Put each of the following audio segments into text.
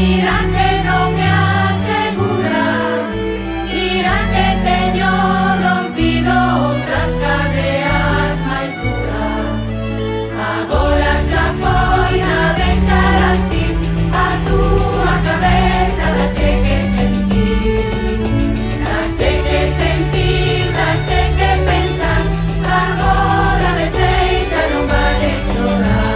Mira que non me aseguras, mira que teño rompido outras cadeas máis duras. Agora xa foi na deixar así, a túa cabeza dache que sentir, dache que sentir, dache que pensar. Agora de feita non vale chorar.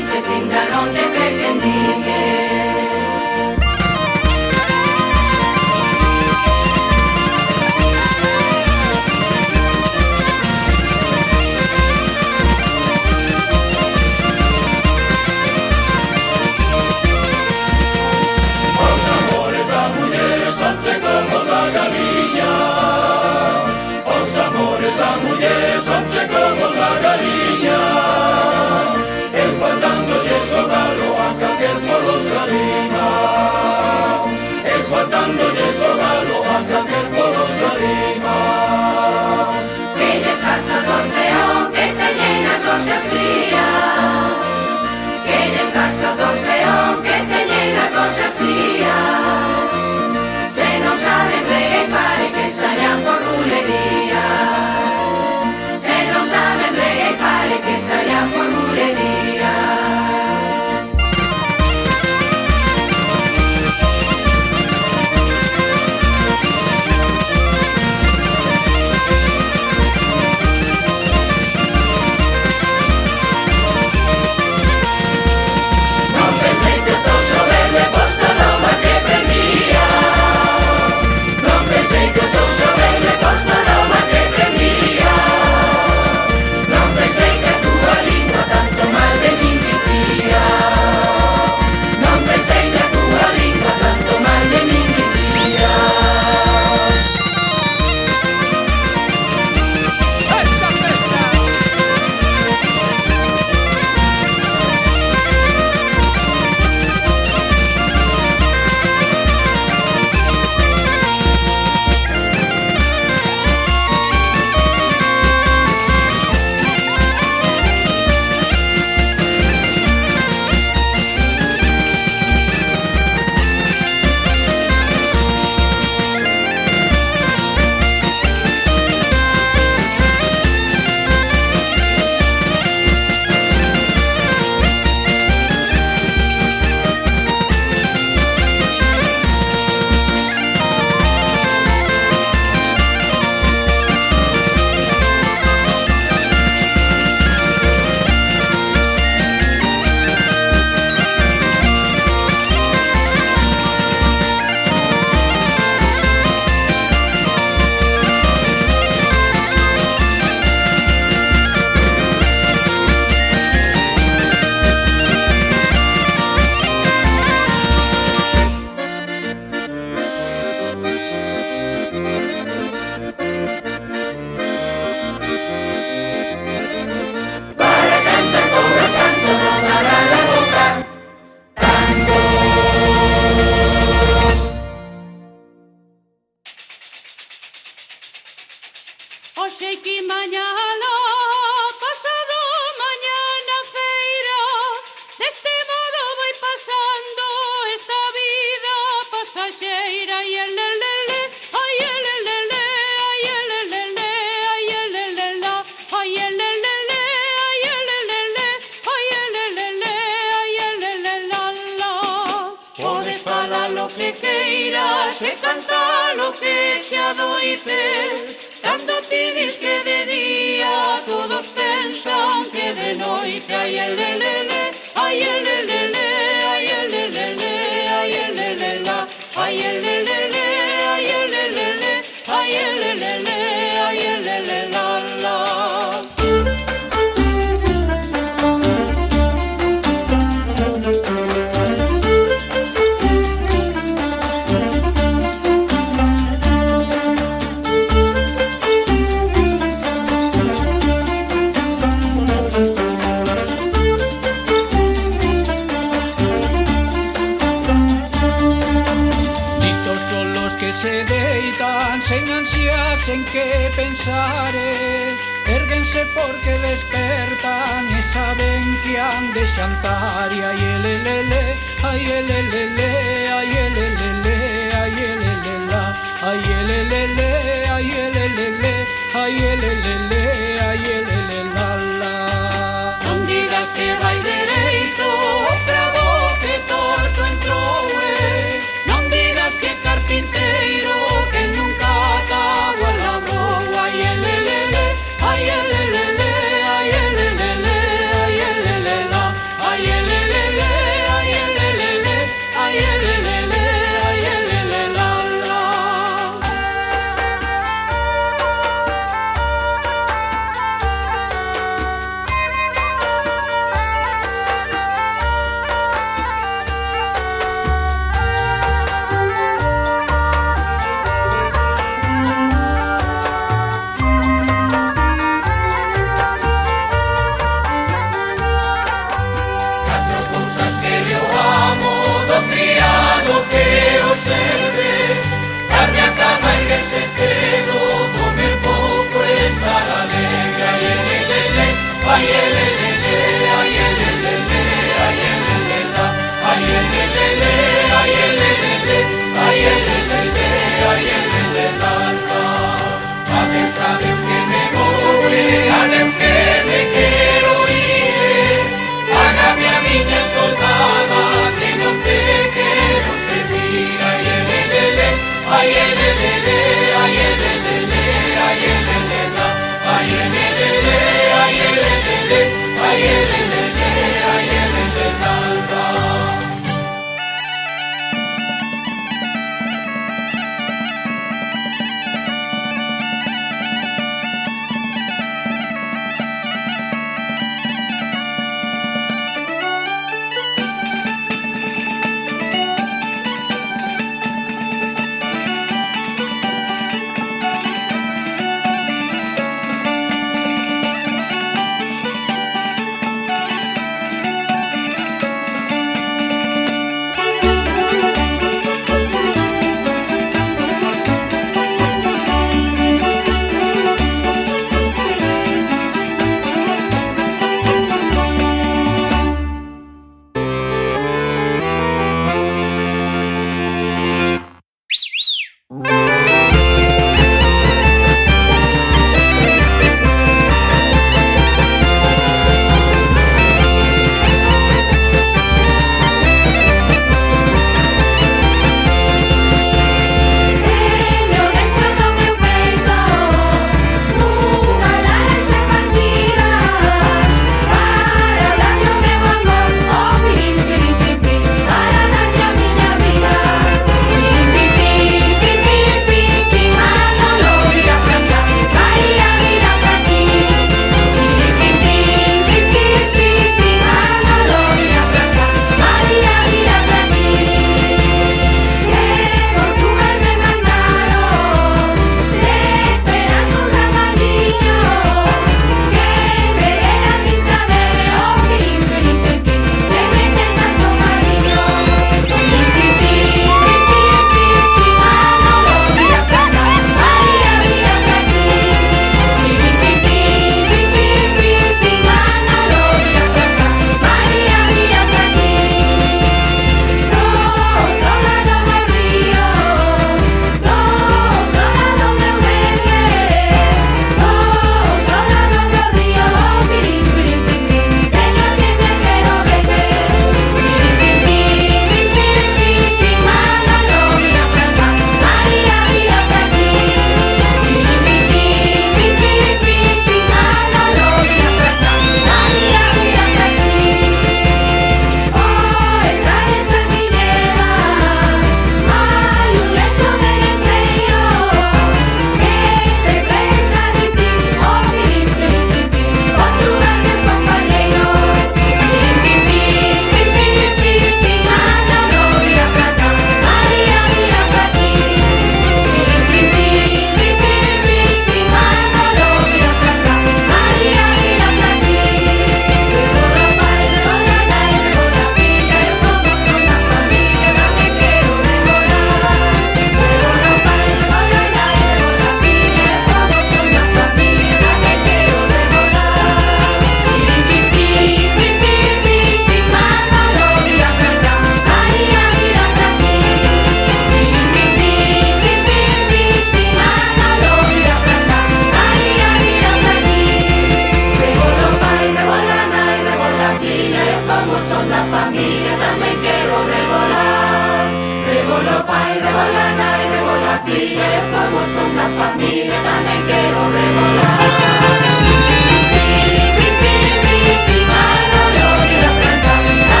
dices, ainda non te pretendí. En que pensare, érguense porque despertan e saben que han de xantar. E ai elelele, ai elelele, ai elelele, ai elelele, ai elelele, ai elelele, ai elelele, ai elelele, la. Non digas que vai dereito, outra voz que torto entrou, non digas que carpinteiro que nunca acabou a labrou. Ai elelele, ai elelele, ai elelele, ai elelele, ai quedarse cedo, comer poco, estar alegre. Ay, elelele, ay, elelele, ay, elelele, ay, elelele, ay, elelele, ay, elelele, ay, elelele, ay, elelele, sabes que me voy, sabes que me quiero ir. Hágame a miña soldada, que non te quero sentir. Ay, elelele, ay, elelele, ay, elelele, ay, elelele, ay, elelele, ay, elelele, ay, elelele, ay, elelele,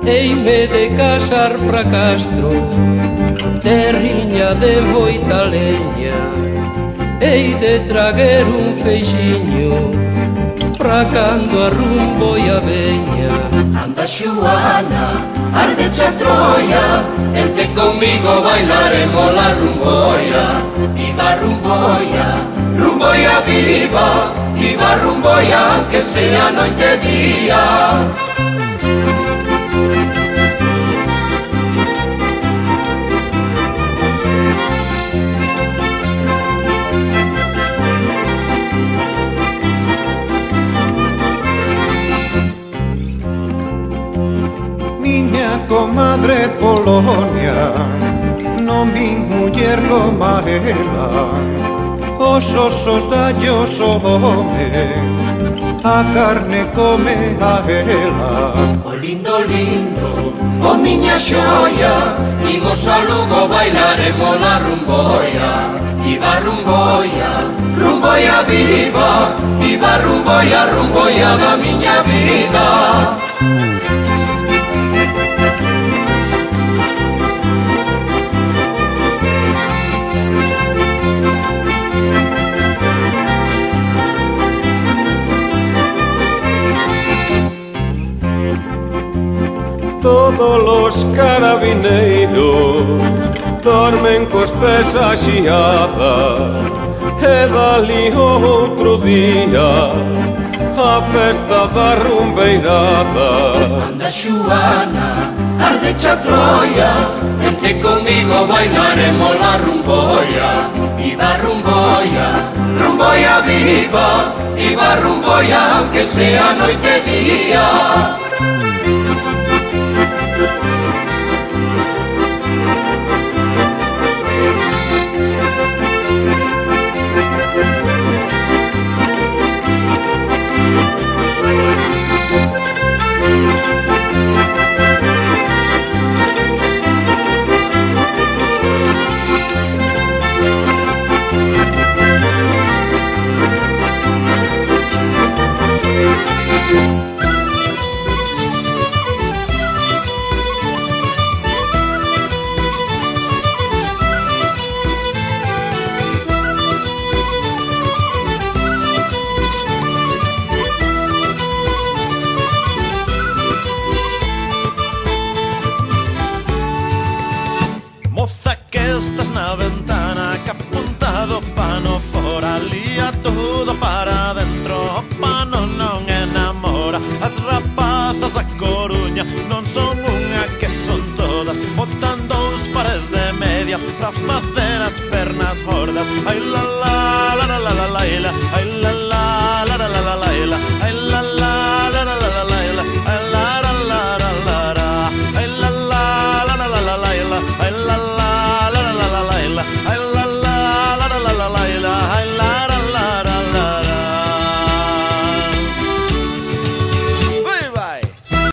Heime de casar pra Castro, terriña de moita leña. Hei de traguer un feixiño pra cando arrumbo e a veña. Anda Xuana, ardeche a Troia, ente conmigo bailaremos la rumboia. Viva rumboia, rumboia viva, viva rumboia, aunque sea noite e día. Comadre Polonia, non vin muller como ela. Os osos dallos home, a carne come a ela. O lindo, lindo, o miña xoia, imos a Lugo bailaremos la rumboia. Viva rumboia, rumboia viva, viva rumboia, rumboia da miña vida. Todos los carabineiros dormen cos pés axiadas, e dali outro día a festa da rumbeirada. Anda Xuana, ardeche a Troia, vente conmigo bailaremos la rumboia. Viva rumboia, rumboia viva, viva rumboia, aunque sea noite e día. Estás na ventana que apuntado pano fora, lía todo para dentro, o pano non enamora. As rapazas da Coruña non son unha que son todas, botan dous pares de medias pra facer as pernas gordas. Ai la la.